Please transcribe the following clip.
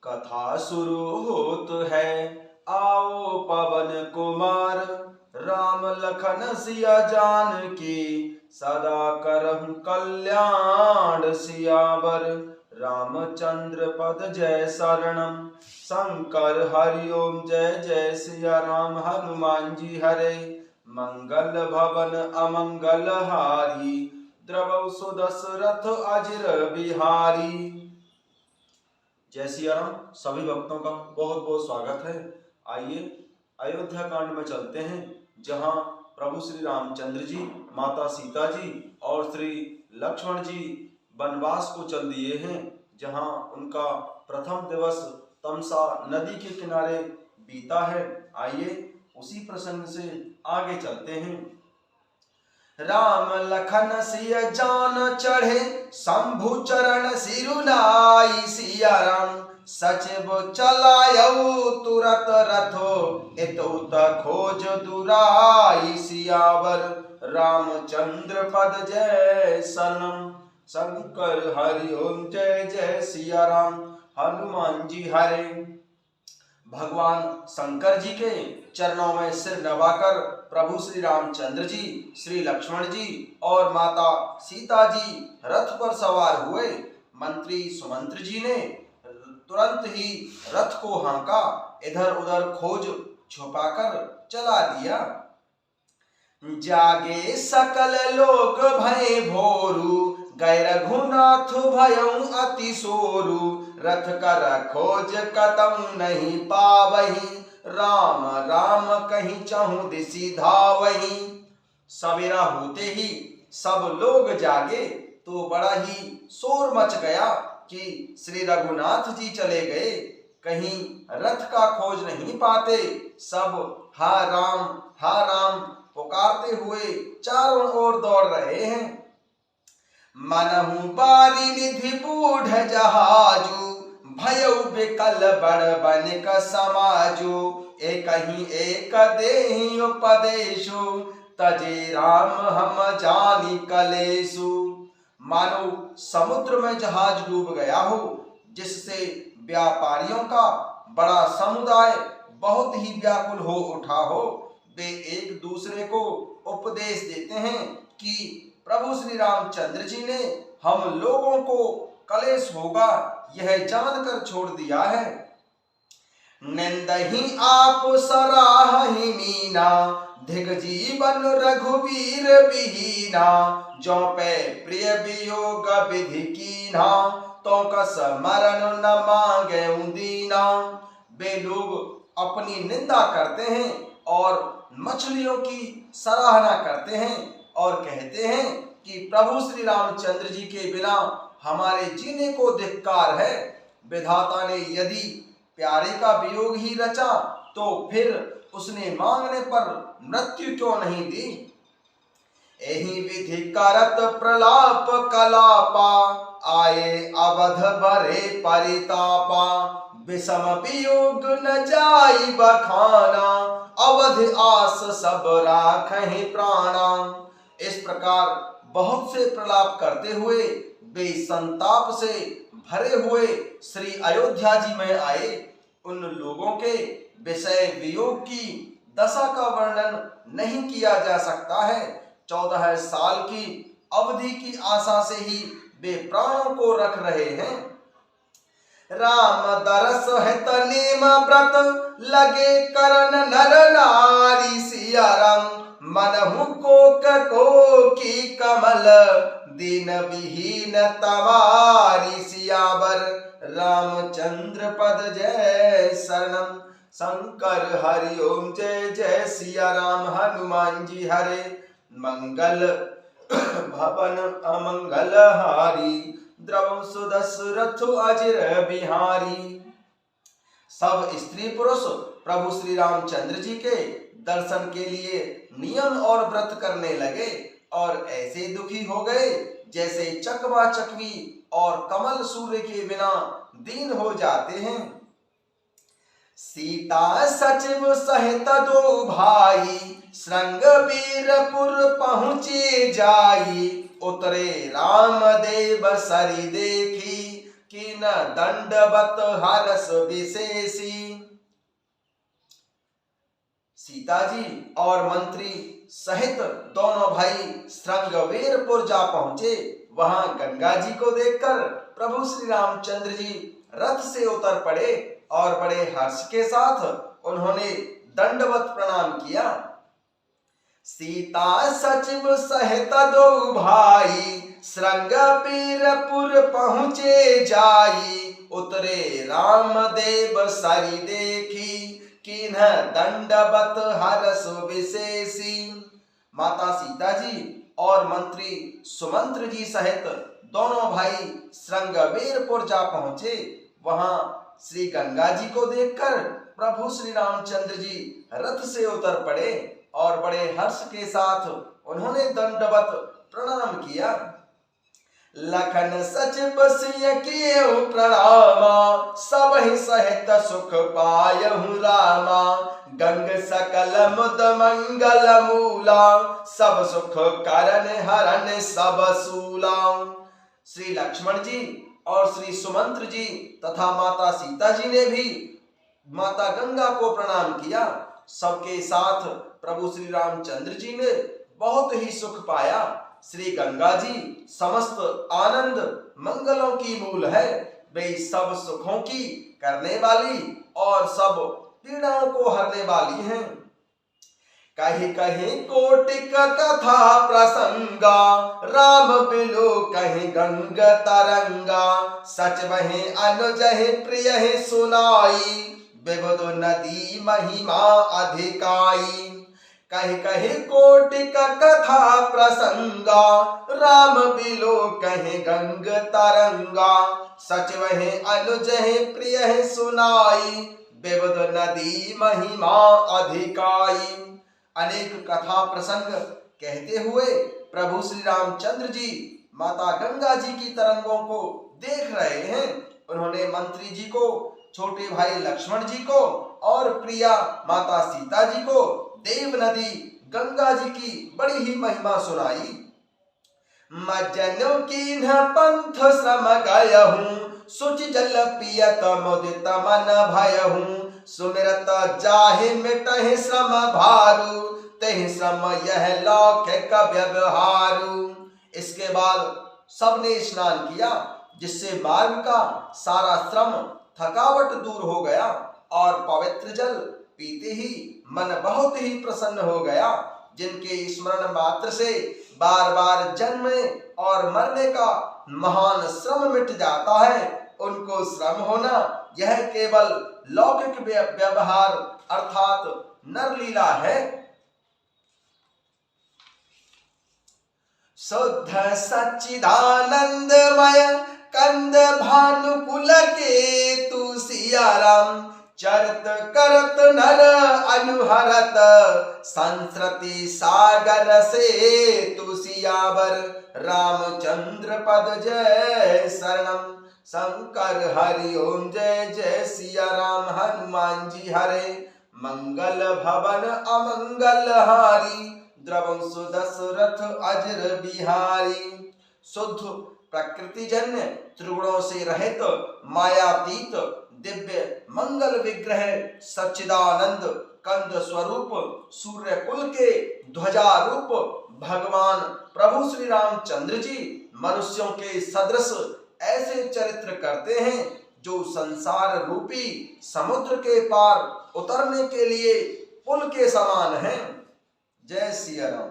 कथा शुरू होत है, आओ पवन कुमार। राम लखन सिया जानकी, सदा करहु कल्याण सियावर। रामचंद्र पद जय शरणम, शंकर हरि ओम जय जय सिया राम। हनुमान जी हरे, मंगल भवन अमंगल हारी। द्रवौ सुदशरथ अजिर बिहारी। जय सिया राम। सभी भक्तों का बहुत बहुत स्वागत है। आइए अयोध्या कांड में चलते हैं, जहां प्रभु श्री रामचंद्र जी, माता सीता जी और श्री लक्ष्मण जी वनवास को चल दिए हैं। जहां उनका प्रथम दिवस तमसा नदी के किनारे बीता है। आइए उसी प्रसंग से आगे चलते हैं। राम लखन सिय जान चढ़े, शंभु चरण सिरुनाई। सिया राम सचिव चलायऊ, तुरत रथो एतौत खोज दुराई। सियावर रामचंद्र पद जय सनम, शंकर हरि ओम जय जय सिया राम। हनुमान जी हरे, भगवान शंकर जी के चरणों में सिर नवाकर प्रभु श्री रामचंद्र जी, श्री लक्ष्मण जी और माता सीता जी रथ पर सवार हुए। मंत्री सुमंत्र जी ने तुरंत ही रथ को हांका, इधर उधर खोज छुपाकर चला दिया। जागे सकल लोग भय भोरू, गै रघुनाथ भयउ अति सोरू। रथ कर खोज कतम नहीं पावही, राम राम कहीं चहु दिशि धावही। सवेरा होते ही सब लोग जागे तो बड़ा ही शोर मच गया कि श्री रघुनाथ जी चले गए, कहीं रथ का खोज नहीं पाते। सब हा राम पुकारते हुए चारों ओर दौड़ रहे हैं। मनहु बारी निधि बूढ़ जहाजू, भयउ बिकल बड़ बनिक समाजू। एक ही एक देहि उपदेशु, तजे राम हम जानी कलेसु। मानो समुद्र में जहाज डूब गया हो, जिससे व्यापारियों का बड़ा समुदाय बहुत ही व्याकुल हो उठा हो। वे एक दूसरे को उपदेश देते हैं कि प्रभु श्री रामचंद्र जी ने हम लोगों को कलेश होगा यह जानकर छोड़ दिया है। निंदहि आप सराहि मीना, धिक जीवन रघुवीर विहीना। जो पे प्रिय वियोग विधि कीन्हा, तो कस मरण न मांगे दीना। वे लोग अपनी निंदा करते हैं और मछलियों की सराहना करते हैं और कहते हैं कि प्रभु श्री रामचंद्र जी के बिना हमारे जीने को धिक्कार है। विधाता ने यदि प्यारे का वियोग ही रचा, तो फिर उसने मांगने पर मृत्यु क्यों नहीं दी। एहि विधि करत प्रलाप कलापा, आए अवध भरे परितापा। विषम वियोग न जाई बखाना, अवध आस सब राखहि प्राणा। इस प्रकार बहुत से प्रलाप करते हुए वे संताप से भरे हुए श्री अयोध्या जी में आए। उन लोगों के विषय वियोग की दशा का वर्णन नहीं किया जा सकता है। 14 साल की अवधि की आशा से ही वे प्राणों को रख रहे हैं। राम दरस हित नेम व्रत, लगे करन नर नारी। सिया राम मनहु को की कमल, दीन विहीन तवारी। सियावर रामचंद्र पद जय शरणम, शंकर हरि ओम जय जय सिया राम। हनुमान जी हरे, मंगल भवन अमंगल हारी। द्रवौ सुदशरथ अजिर बिहारी। सब स्त्री पुरुष प्रभु श्री रामचंद्र जी के दर्शन के लिए नियम और व्रत करने लगे और ऐसे दुखी हो गए जैसे चकवा चकवी और कमल सूर्य के बिना दीन हो जाते हैं। सीता सचिव सहित दो भाई, श्रृंग वीरपुर पहुँचे जाई। उतरे राम देव सरी देखी, कि कि न दंडवत हरस विशेषी। सीता जी और मंत्री सहित दोनों भाई श्रृंगवेरपुर जा पहुंचे। वहां गंगा जी को देखकर प्रभु श्री रामचंद्र जी रथ से उतर पड़े और बड़े हर्ष के साथ उन्होंने दंडवत प्रणाम किया। सीता सचिव सहित दो भाई श्रृंगवेरपुर पहुँचे जाई। उतरे रामदेव सरी देखी किन्ह दंडवत हरस विशेषी। माता सीता जी और मंत्री सुमंत्र जी सहित दोनों भाई श्रृंगवेरपुर जा पहुंचे। वहां श्री गंगा जी को देखकर प्रभु श्री रामचंद्र जी रथ से उतर पड़े और बड़े हर्ष के साथ उन्होंने दंडवत प्रणाम किया। लखन सचिव सिय किएहु प्रणामा सबहि सहित सुख पायहु रामा। गंग सकल मुद मंगल मूला सब सुख करन हरन सब सूला। श्री लक्ष्मण जी और श्री सुमंत्र जी तथा माता सीता जी ने भी माता गंगा को प्रणाम किया। सबके साथ प्रभु श्री रामचंद्र जी ने बहुत ही सुख पाया। श्री गंगा जी समस्त आनंद मंगलों की मूल है। वे सब सुखों की करने वाली और सब पीड़ाओं को हरने वाली हैं। कहीं कहीं कोटिक कथा प्रसंगा राम बिलो कहीं गंग तरंगा। सच वही अनुजहि प्रिय सुनाई विबुध नदी महिमा अधिकाई। कहीं कहीं कोटिक कथा प्रसंगा राम बिलो कहीं गंग तरंगा। सच वही अनुजहि प्रिय सुनाई विबुध नदी महिमा अधिकाई। अनेक कथा प्रसंग कहते हुए प्रभु श्री रामचंद्र जी माता गंगा जी की तरंगों को देख रहे हैं। उन्होंने मंत्री जी को, छोटे भाई लक्ष्मण जी को और प्रिया माता सीता जी को देव नदी गंगा जी की बड़ी ही महिमा सुनाई। मज्जनो कीन्ह पंथ श्रम गयहूं सुचि जल पियत मुदित मन भयहूं। सुमिरत जाहि मिटहि श्रम भारू तेहि श्रम यह लौकिक व्यवहारू। इसके बाद सबने स्नान किया जिससे मार्ग का सारा श्रम थकावट दूर हो गया और पवित्र जल पीते ही मन बहुत ही प्रसन्न हो गया। जिनके स्मरण मात्र से बार बार जन्मने और मरने का महान श्रम मिट जाता है, उनको श्रम होना यह केवल लौकिक व्यवहार अर्थात नरलीला है। शुद्ध सच्चिदानंदमय कंद भानुकुल के तू सिया राम। चरत करत नर अनुहरत संस्कृति सागर से तू सियावर। रामचंद्र पद जय शरणम शंकर हरि ओम जय जय सिया राम। हनुमान जी हरे मंगल भवन अमंगल हारी। द्रवंसु दशरथ अजर बिहारी। शुद्ध प्रकृति जन्य त्रिगुणों से रहित मायातीत दिव्य मंगल विग्रह सच्चिदानंद कंद स्वरूप सूर्य कुल के ध्वजा रूप भगवान प्रभु श्री रामचंद्र जी मनुष्यों के सदृश ऐसे चरित्र करते हैं जो संसार रूपी समुद्र के पार उतरने के लिए पुल के समान हैं। जय सिया राम।